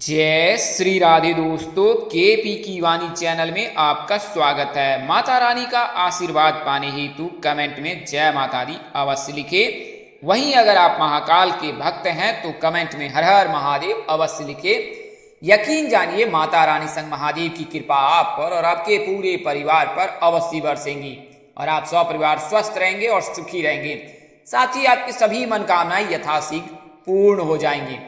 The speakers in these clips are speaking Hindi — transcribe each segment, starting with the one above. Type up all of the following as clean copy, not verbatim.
जय श्री राधे दोस्तों, केपी की वाणी चैनल में आपका स्वागत है। माता रानी का आशीर्वाद पाने हेतु कमेंट में जय माता दी अवश्य लिखे। वहीं अगर आप महाकाल के भक्त हैं तो कमेंट में हर हर महादेव अवश्य लिखे। यकीन जानिए माता रानी संग महादेव की कृपा आप पर और आपके पूरे परिवार पर अवश्य बरसेंगी और आप सपरिवार स्वस्थ रहेंगे और सुखी रहेंगे। साथ ही आपकी सभी मनोकामनाएं यथाशीघ्र पूर्ण हो जाएंगी।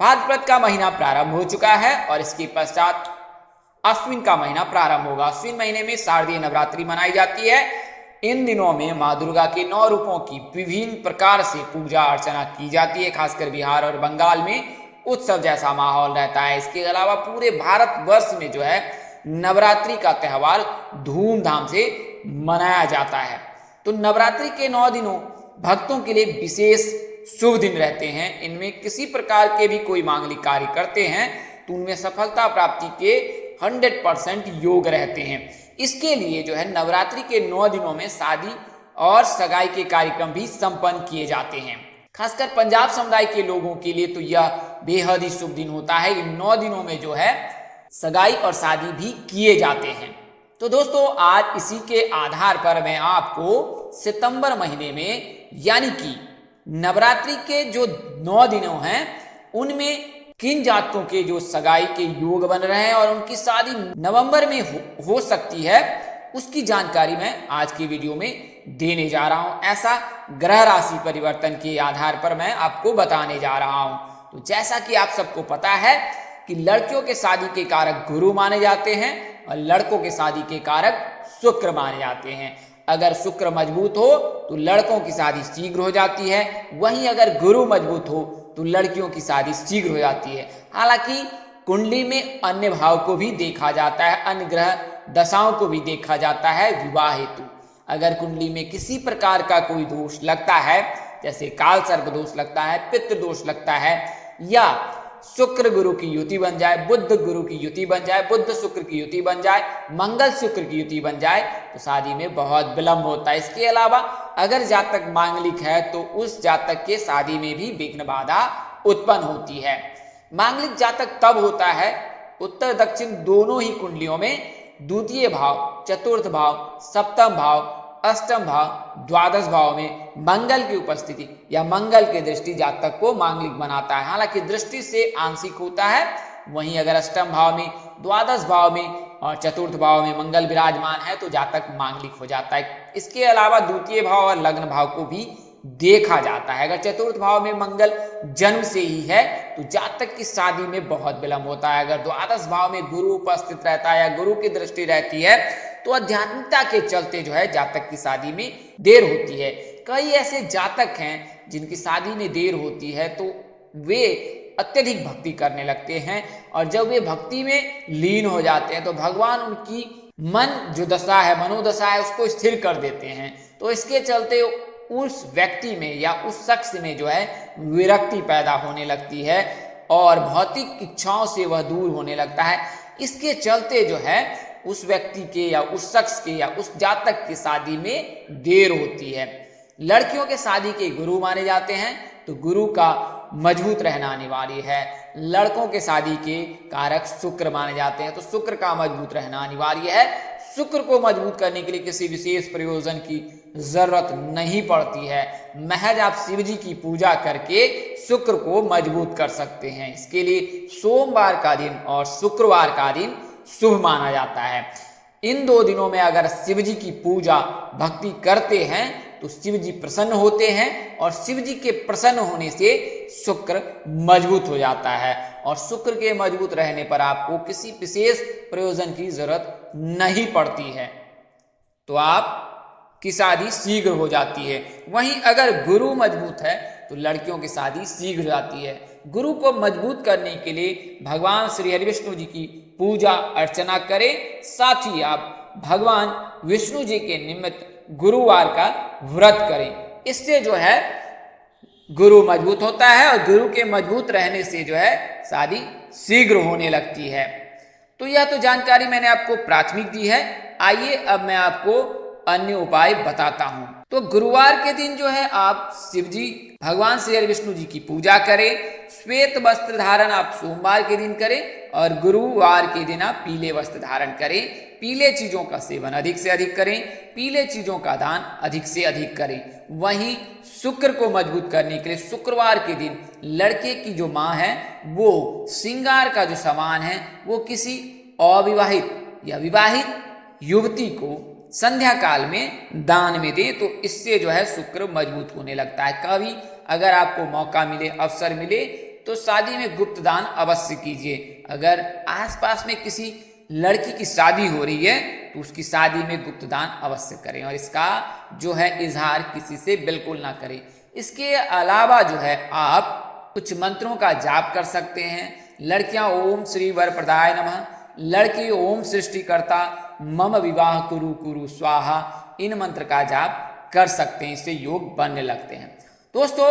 भाद्रपद का महीना प्रारंभ हो चुका है और इसके पश्चात अश्विन का महीना प्रारंभ होगा। अश्विन महीने में शारदीय नवरात्रि मनाई जाती है। इन दिनों में माँ दुर्गा के 9 रूपों की विभिन्न प्रकार से पूजा अर्चना की जाती है। खासकर बिहार और बंगाल में उत्सव जैसा माहौल रहता है। इसके अलावा पूरे भारतवर्ष में जो है नवरात्रि का त्यौहार धूमधाम से मनाया जाता है। तो नवरात्रि के 9 दिनों भक्तों के लिए विशेष शुभ दिन रहते हैं। इनमें किसी प्रकार के भी कोई मांगलिक कार्य करते हैं तो उनमें सफलता प्राप्ति के 100% योग रहते हैं। इसके लिए जो है नवरात्रि के 9 दिनों में शादी और सगाई के कार्यक्रम भी संपन्न किए जाते हैं। खासकर पंजाब समुदाय के लोगों के लिए तो यह बेहद ही शुभ दिन होता है। इन 9 दिनों में जो है सगाई और शादी भी किए जाते हैं। तो दोस्तों आज इसी के आधार पर मैं आपको सितंबर महीने में यानी कि नवरात्रि के जो 9 दिनों हैं उनमें किन जातकों के जो सगाई के योग बन रहे हैं और उनकी शादी नवंबर में हो सकती है उसकी जानकारी मैं आज की वीडियो में देने जा रहा हूं। ऐसा ग्रह राशि परिवर्तन के आधार पर मैं आपको बताने जा रहा हूं। तो जैसा कि आप सबको पता है कि लड़कियों के शादी के कारक गुरु माने जाते हैं और लड़कों के शादी के कारक शुक्र माने जाते हैं। अगर शुक्र मजबूत हो तो लड़कों की शादी शीघ्र हो जाती है, वहीं अगर गुरु मजबूत हो तो लड़कियों की शादी शीघ्र हो जाती है। हालांकि कुंडली में अन्य भाव को भी देखा जाता है, अन्य ग्रह दशाओं को भी देखा जाता है विवाह हेतु। अगर कुंडली में किसी प्रकार का कोई दोष लगता है, जैसे काल सर्प दोष लगता है, पितृ दोष लगता है, या शुक्र गुरु की युति बन जाए, बुध गुरु की युति बन जाए, बुध शुक्र की युति बन जाए, मंगल शुक्र की युति बन जाए तो शादी में बहुत विलंब होता है। इसके अलावा अगर जातक मांगलिक है तो उस जातक के शादी में भी विघ्न बाधा उत्पन्न होती है। मांगलिक जातक तब होता है उत्तर दक्षिण दोनों ही कुंडलियों में द्वितीय भाव, चतुर्थ भाव, सप्तम भाव, अष्टम भाव, द्वादश भाव में मंगल की उपस्थिति या मंगल की दृष्टि जातक को मांगलिक बनाता है। हालांकि दृष्टि से आंशिक होता है, वहीं अगर अष्टम भाव में, द्वादश भाव में और चतुर्थ भाव में मंगल विराजमान है तो जातक मांगलिक हो जाता है। इसके अलावा द्वितीय भाव और लग्न भाव को भी देखा जाता है। अगर चतुर्थ भाव में मंगल जन्म से ही है तो जातक की शादी में बहुत विलंब होता है। अगर द्वादश भाव में गुरु उपस्थित रहता है या गुरु की दृष्टि रहती है तो आध्यात्मिकता के चलते जो है जातक की शादी में देर होती है। कई ऐसे जातक हैं जिनकी शादी में देर होती है तो वे अत्यधिक भक्ति करने लगते हैं और जब वे भक्ति में लीन हो जाते हैं तो भगवान उनकी मन जो दशा है, मनोदशा है, उसको स्थिर कर देते हैं। तो इसके चलते उस व्यक्ति में या उस शख्स में जो है विरक्ति पैदा होने लगती है और भौतिक इच्छाओं से वह दूर होने लगता है। इसके चलते जो है उस व्यक्ति के या उस शख्स के या उस जातक की शादी में देर होती है। लड़कियों के शादी के गुरु माने जाते हैं तो गुरु का मजबूत रहना अनिवार्य है। लड़कों के शादी के कारक शुक्र माने जाते हैं तो शुक्र का मजबूत रहना अनिवार्य है। शुक्र को मजबूत करने के लिए किसी विशेष प्रयोजन की जरूरत नहीं पड़ती है। महज आप शिव जी की पूजा करके शुक्र को मजबूत कर सकते हैं। इसके लिए सोमवार का दिन और शुक्रवार का दिन शुभ माना जाता है। इन 2 दिनों में अगर शिव जी की पूजा भक्ति करते हैं तो शिव जी प्रसन्न होते हैं और शिव जी के प्रसन्न होने से शुक्र मजबूत हो जाता है और शुक्र के मजबूत रहने पर आपको किसी विशेष प्रयोजन की जरूरत नहीं पड़ती है तो आप की शादी शीघ्र हो जाती है। वहीं अगर गुरु मजबूत है तो लड़कियों की शादी शीघ्र हो जाती है। गुरु को मजबूत करने के लिए भगवान श्री हरि विष्णु जी की पूजा अर्चना करें। साथ ही आप भगवान विष्णु जी के निमित्त गुरुवार का व्रत करें। इससे जो है गुरु मजबूत होता है और गुरु के मजबूत रहने से जो है शादी शीघ्र होने लगती है। तो यह तो जानकारी मैंने आपको प्राथमिक दी है। आइए अब मैं आपको अन्य उपाय बताता हूं। तो गुरुवार के दिन जो है आप शिव जी भगवान श्री हरि विष्णु जी की पूजा करें। श्वेत वस्त्र धारण आप सोमवार के दिन करें और गुरुवार के दिन आप पीले वस्त्र धारण करें। पीले चीजों का सेवन अधिक से अधिक करें, पीले चीजों का दान अधिक से अधिक करें। वहीं शुक्र को मजबूत करने के लिए शुक्रवार के दिन लड़के की जो माँ है वो श्रृंगार का जो सामान है वो किसी अविवाहित या विवाहित युवती को संध्या काल में दान में दे, तो इससे जो है शुक्र मजबूत होने लगता है। कभी अगर आपको मौका मिले, अवसर मिले तो शादी में गुप्त दान अवश्य कीजिए। अगर आसपास में किसी लड़की की शादी हो रही है तो उसकी शादी में गुप्त दान अवश्य करें और इसका जो है इजहार किसी से बिल्कुल ना करें। इसके अलावा जो है आप कुछ मंत्रों का जाप कर सकते हैं। लड़कियां ओम श्री वर प्रदाय नमः, लड़की ओम सृष्टिकर्ता मम विवाह कुरु कुरु स्वाहा, इन मंत्र का जाप कर सकते हैं, इससे योग बनने लगते हैं। दोस्तों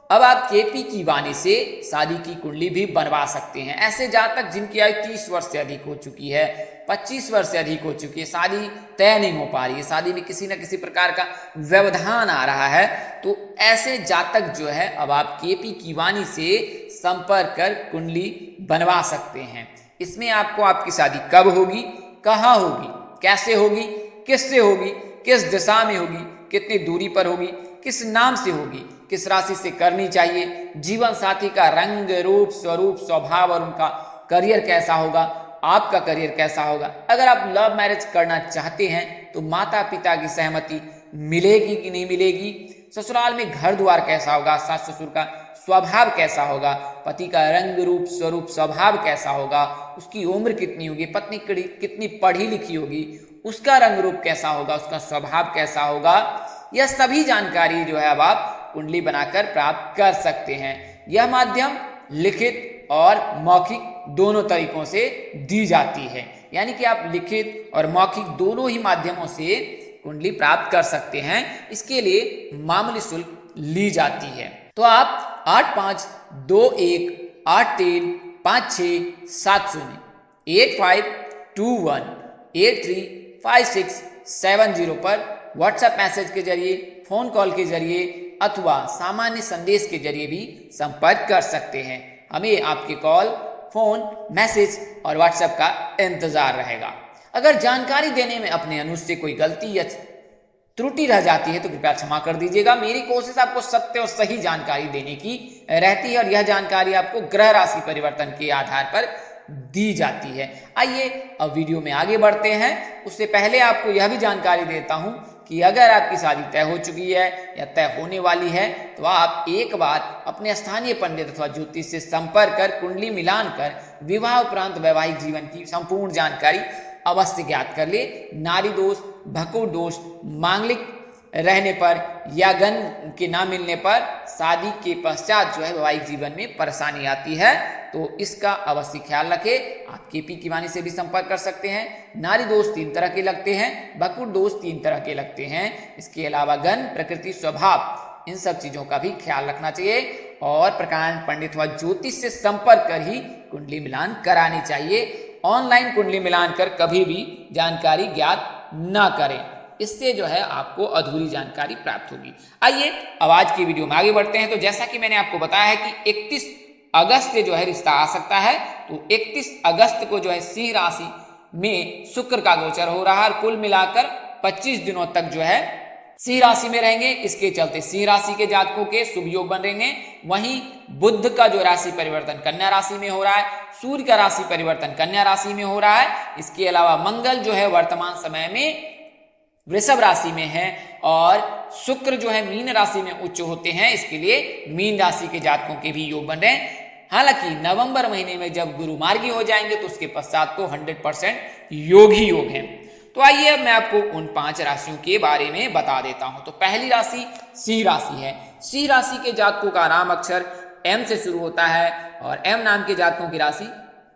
अब आप केपी की वाणी से शादी की कुंडली भी बनवा सकते हैं। ऐसे जातक जिनकी आयु 30 वर्ष से अधिक हो चुकी है, 25 वर्ष से अधिक हो चुकी है, शादी तय नहीं हो पा रही है, शादी में किसी न किसी प्रकार का व्यवधान आ रहा है, तो ऐसे जातक जो है अब आप केपी की वाणी से संपर्क कर कुंडली बनवा सकते हैं। इसमें आपको आपकी शादी कब होगी, कहाँ होगी, कैसे होगी, किससे होगी, किस दिशा में होगी, कितनी दूरी पर होगी, किस नाम से होगी, किस राशि से करनी चाहिए, जीवन साथी का रंग रूप स्वरूप स्वभाव और उनका करियर कैसा होगा, आपका करियर कैसा होगा। अगर आप लव मैरिज करना चाहते हैं तो माता पिता की सहमति मिलेगी कि नहीं मिलेगी, ससुराल में घर द्वार कैसा होगा, सास ससुर का स्वभाव कैसा होगा, पति का रंग रूप स्वरूप स्वभाव कैसा होगा, उसकी उम्र कितनी होगी, पत्नी कितनी पढ़ी लिखी होगी, उसका रंग रूप कैसा होगा, उसका स्वभाव कैसा होगा, यह सभी जानकारी जो है अब आप कुंडली बनाकर प्राप्त कर सकते हैं। यह माध्यम लिखित और मौखिक दोनों तरीकों से दी जाती है, यानी कि आप लिखित और मौखिक दोनों ही माध्यमों से कुंडली प्राप्त कर सकते हैं। इसके लिए मामूली शुल्क ली जाती है। तो आप 8521835670 8521835670 पर व्हाट्सएप मैसेज के जरिए, फोन कॉल के जरिए अथवा सामान्य संदेश के जरिए भी संपर्क कर सकते हैं। हमें आपके कॉल, फोन, मैसेज और व्हाट्सएप का इंतजार रहेगा। अगर जानकारी देने में अपने अनुज से कोई गलती या त्रुटि रह जाती है तो कृपया क्षमा कर दीजिएगा। मेरी कोशिश आपको सत्य और सही जानकारी देने की रहती है और यह जानकारी आपको ग्रह राशि परिवर्तन के आधार पर दी जाती है। आइए अब वीडियो में आगे बढ़ते हैं। उससे पहले आपको यह भी जानकारी देता हूं कि अगर आपकी शादी तय हो चुकी है या तय होने वाली है तो आप एक बार अपने स्थानीय पंडित अथवा ज्योतिष से संपर्क कर कुंडली मिलान कर विवाह उपरांत वैवाहिक जीवन की संपूर्ण जानकारी अवश्य ज्ञात कर ले। नारी दोष, भकुर दोष, मांगलिक रहने पर या गण के ना मिलने पर शादी के पश्चात जो है वैवाहिक जीवन में परेशानी आती है, तो इसका अवश्य ख्याल रखें। आप केपी की वाणी से भी संपर्क कर सकते हैं। नारी दोष 3 तरह के लगते हैं, भकुर दोष 3 तरह के लगते हैं। इसके अलावा गण, प्रकृति, स्वभाव, इन सब चीजों का भी ख्याल रखना चाहिए और प्रकांड पंडित व ज्योतिष से संपर्क कर ही कुंडली मिलान करानी चाहिए। ऑनलाइन कुंडली मिलान कर कभी भी जानकारी ज्ञात ना करें, इससे जो है आपको अधूरी जानकारी प्राप्त होगी। आइए अब आज की वीडियो में आगे बढ़ते हैं। तो जैसा कि मैंने आपको बताया है कि 31 अगस्त से जो है रिश्ता आ सकता है, तो 31 अगस्त को जो है सिंह राशि में शुक्र का गोचर हो रहा है और कुल मिलाकर 25 दिनों तक जो है सिंह राशि में रहेंगे। इसके चलते सिंह राशि के जातकों के शुभ योग बन रहेंगे। वहीं बुध का जो राशि परिवर्तन कन्या राशि में हो रहा है, सूर्य का राशि परिवर्तन कन्या राशि में हो रहा है। इसके अलावा मंगल जो है वर्तमान समय में वृषभ राशि में है और शुक्र जो है मीन राशि में उच्च होते हैं। इसके लिए मीन राशि के जातकों के भी योग बन रहे हैं। हालांकि नवंबर महीने में जब गुरु मार्गी हो जाएंगे तो उसके पश्चात तो 100% योग ही योग है। तो आइए अब मैं आपको उन 5 राशियों के बारे में बता देता हूं। तो पहली राशि सिंह राशि है। सिंह राशि के जातकों का नाम अक्षर एम से शुरू होता है और एम नाम के जातकों की राशि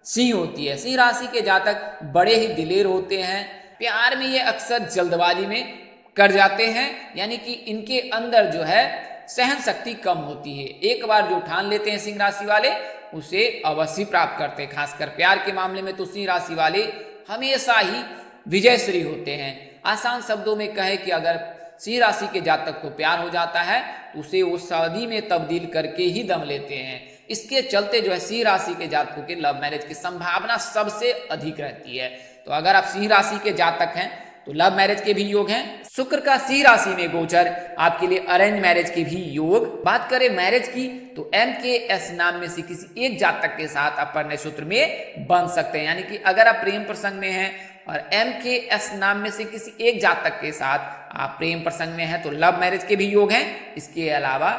सिंह होती है। सिंह राशि के जातक बड़े ही दिलेर होते हैं। प्यार में ये अक्सर जल्दबाजी में कर जाते हैं, यानी कि इनके अंदर जो है सहन शक्ति कम होती है। एक बार जो ठान लेते हैं सिंह राशि वाले उसे अवश्य प्राप्त करते हैं। खासकर प्यार के मामले में तो सिंह राशि वाले हमेशा ही विजयश्री होते हैं। आसान शब्दों में कहे कि अगर सिंह राशि के जातक को प्यार हो जाता है तो उसे वो शादी में तब्दील करके ही दम लेते हैं। इसके चलते जो है सिंह राशि के जातकों के लव मैरिज की संभावना सबसे अधिक रहती है। तो अगर आप सिंह राशि के जातक हैं तो लव मैरिज के भी योग हैं। शुक्र का सिंह राशि में गोचर आपके लिए अरेंज मैरिज के भी योग। बात करें मैरिज की तो MKS नाम में से किसी एक जातक के साथ आप परिणय सूत्र में बंध सकते हैं, यानी कि अगर आप प्रेम प्रसंग में हैं और MKS नाम में से किसी एक जातक के साथ आप प्रेम प्रसंग में हैं तो लव मैरिज के भी योग हैं। इसके अलावा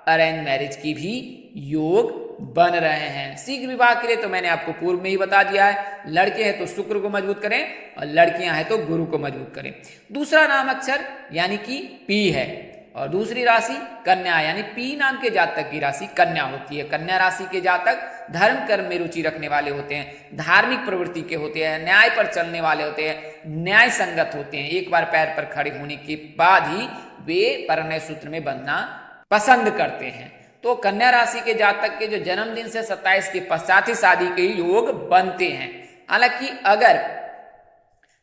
अरेंज मैरिज की भी योग बन रहे हैं। शीघ्र विवाह के लिए तो मैंने आपको पूर्व में ही बता दिया है, लड़के हैं तो शुक्र को मजबूत करें और लड़कियां हैं तो गुरु को मजबूत करें। दूसरा नाम अक्षर यानी कि P है और दूसरी राशि कन्या, यानी P नाम के जातक की राशि कन्या होती है। कन्या राशि के जातक धर्म कर्म में रुचि रखने वाले होते हैं, धार्मिक प्रवृत्ति के होते हैं, न्याय पर चलने वाले होते हैं, न्याय संगत होते हैं। एक बार पैर पर खड़े होने के बाद ही वे परिणय सूत्र में बंधना पसंद करते हैं। तो कन्या राशि के जातक के जो जन्मदिन से 27 के पश्चात ही शादी के योग बनते हैं। हालांकि अगर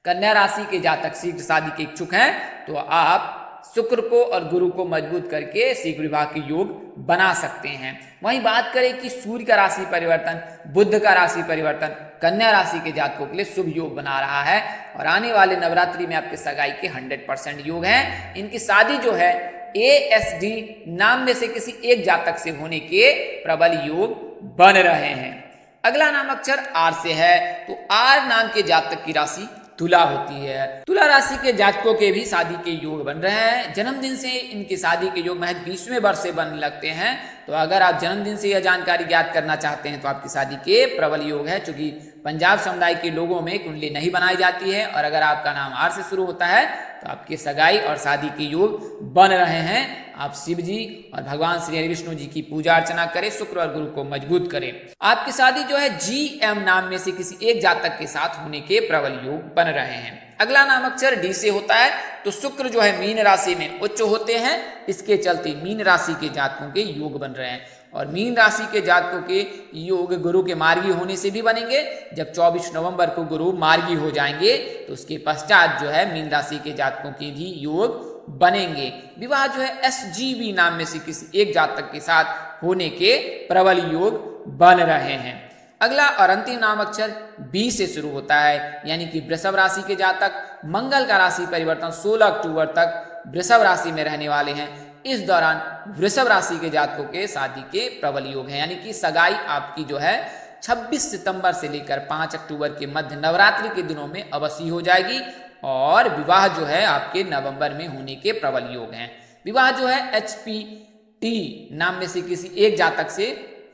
कन्या राशि के जातक शीघ्र शादी के इच्छुक हैं तो आप शुक्र को और गुरु को मजबूत करके शीघ्र विवाह के योग बना सकते हैं। वहीं बात करें कि सूर्य का राशि परिवर्तन, बुध का राशि परिवर्तन कन्या राशि के जातकों के लिए शुभ योग बना रहा है और आने वाले नवरात्रि में आपके सगाई के 100% योग हैं। इनकी शादी जो है ASD नाम में से किसी एक जातक से होने के प्रबल योग बन रहे हैं। अगला नाम अक्षर R से है तो R नाम के जातक की राशि तुला होती है। तुला राशि के जातकों के भी शादी के योग बन रहे हैं। जन्मदिन से इनकी शादी के योग महज 20वें वर्ष से बनने लगते हैं। तो अगर आप जन्मदिन से यह जानकारी ज्ञात करना चाहते हैं तो आपकी शादी के प्रबल योग है। चूंकि पंजाब समुदाय के लोगों में कुंडली नहीं बनाई जाती है और अगर आपका नाम R से शुरू होता है तो आपकी सगाई और शादी के योग बन रहे हैं। आप शिव जी और भगवान श्री हरि विष्णु जी की पूजा अर्चना करें, शुक्र और गुरु को मजबूत करें। आपकी शादी जो है GM नाम में से किसी एक जातक के साथ होने के प्रबल योग बन रहे हैं। अगला नाम अक्षर D से होता है तो शुक्र जो है मीन राशि में उच्च होते हैं। इसके चलते मीन राशि के जातकों के योग बन रहे हैं और मीन राशि के जातकों के योग गुरु के मार्गी होने से भी बनेंगे। जब 24 नवंबर को गुरु मार्गी हो जाएंगे तो उसके पश्चात जो है मीन राशि के जातकों के भी योग बनेंगे। विवाह जो है SGB नाम में से किसी एक जातक के साथ होने के प्रबल योग बन रहे हैं। अगला और अंतिम नाम अक्षर B से शुरू होता है, यानी कि वृषभ राशि के जातक मंगल का राशि परिवर्तन 16 अक्टूबर तक वृषभ राशि में रहने वाले हैं। इस दौरान वृषभ राशि के जातकों के शादी के प्रबल योग हैं, यानी कि सगाई आपकी जो है 26 सितंबर से लेकर 5 अक्टूबर के मध्य नवरात्रि के दिनों में अवश्य हो जाएगी और विवाह जो है आपके नवंबर में होने के प्रबल योग हैं। विवाह जो है HPT नाम में से किसी एक जातक से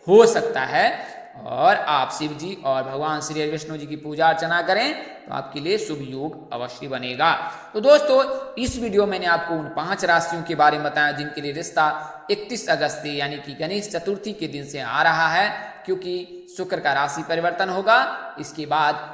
हो सकता है और आप शिव जी और भगवान श्री हरि विष्णु जी की पूजा अर्चना करें तो आपके लिए शुभ योग अवश्य बनेगा। तो दोस्तों इस वीडियो में मैंने आपको उन 5 राशियों के बारे में बताया जिनके लिए रिश्ता 31 अगस्त यानी कि गणेश चतुर्थी के दिन से आ रहा है, क्योंकि शुक्र का राशि परिवर्तन होगा। इसके बाद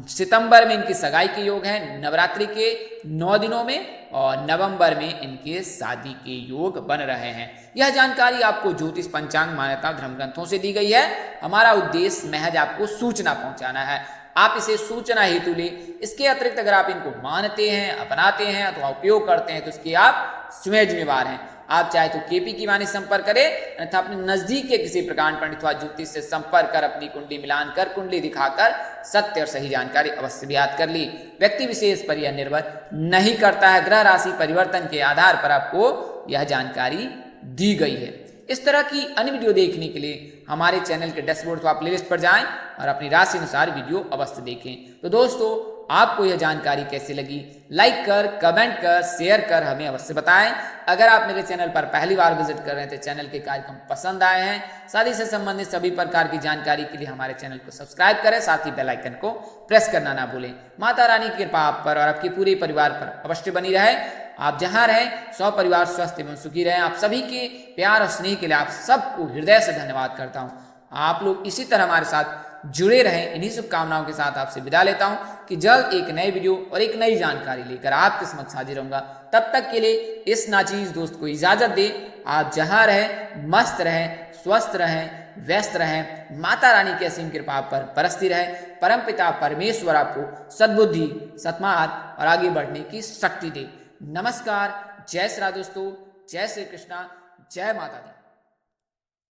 सितंबर में इनकी सगाई के योग है, नवरात्रि के 9 दिनों में, और नवंबर में इनके शादी के योग बन रहे हैं। यह जानकारी आपको ज्योतिष पंचांग मान्यता धर्म ग्रंथों से दी गई है। हमारा उद्देश्य महज आपको सूचना पहुंचाना है, आप इसे सूचना हेतु ले। इसके अतिरिक्त अगर आप इनको मानते हैं, अपनाते हैं अथवा उपयोग करते हैं तो इसके आप स्वयं जिम्मेवार हैं। आप चाहे तो KP की वाणी संपर्क करें अथवा अपने नजदीक के किसी प्रकांड पंडित अथवा ज्योतिष से संपर्क कर अपनी कुंडली मिलान कर कुंडली दिखाकर सत्य और सही जानकारी अवश्य ज्ञात कर ली। व्यक्ति विशेष पर यह निर्भर नहीं करता है, ग्रह राशि परिवर्तन के आधार पर आपको यह जानकारी दी गई है। इस तरह की अन्य वीडियो देखने के लिए हमारे चैनल के डैशबोर्ड अथवा प्लेलिस्ट पर जाएं और अपनी राशि अनुसार वीडियो अवश्य देखें। तो दोस्तों आपको यह जानकारी कैसी लगी, लाइक कर, कमेंट कर, शेयर कर हमें अवश्य बताएं। अगर आप मेरे चैनल पर पहली बार विजिट कर रहे हैं तो चैनल के कार्यक्रम पसंद आए हैं, शादी से संबंधित सभी प्रकार की जानकारी के लिए हमारे चैनल को सब्सक्राइब करें, साथ ही बेल आइकन को प्रेस करना ना भूलें। माता रानी की कृपा आप पर और आपके पूरे परिवार पर अवश्य बनी रहे। आप जहां रहें सब परिवार स्वस्थ एवं सुखी रहें। आप सभी के प्यार और स्नेह के लिए आप सबको हृदय से धन्यवाद करता हूं। आप लोग इसी तरह हमारे साथ जुड़े रहें। इन्हीं शुभकामनाओं के साथ आपसे विदा लेता हूं कि जल्द एक नए वीडियो और एक नई जानकारी लेकर आपके समक्ष हाजिर रहूंगा। तब तक के लिए इस नाचीज दोस्त को इजाजत दे। आप जहां रहें मस्त रहें, स्वस्थ रहें, व्यस्त रहें। माता रानी की असीम कृपा आप पर बरसती रहे। परमपिता परमेश्वर आपको सद्बुद्धि, सत्मार्ग और आगे बढ़ने की शक्ति दे। नमस्कार, जय श्री राम दोस्तों, जय श्री कृष्णा, जय माता दी।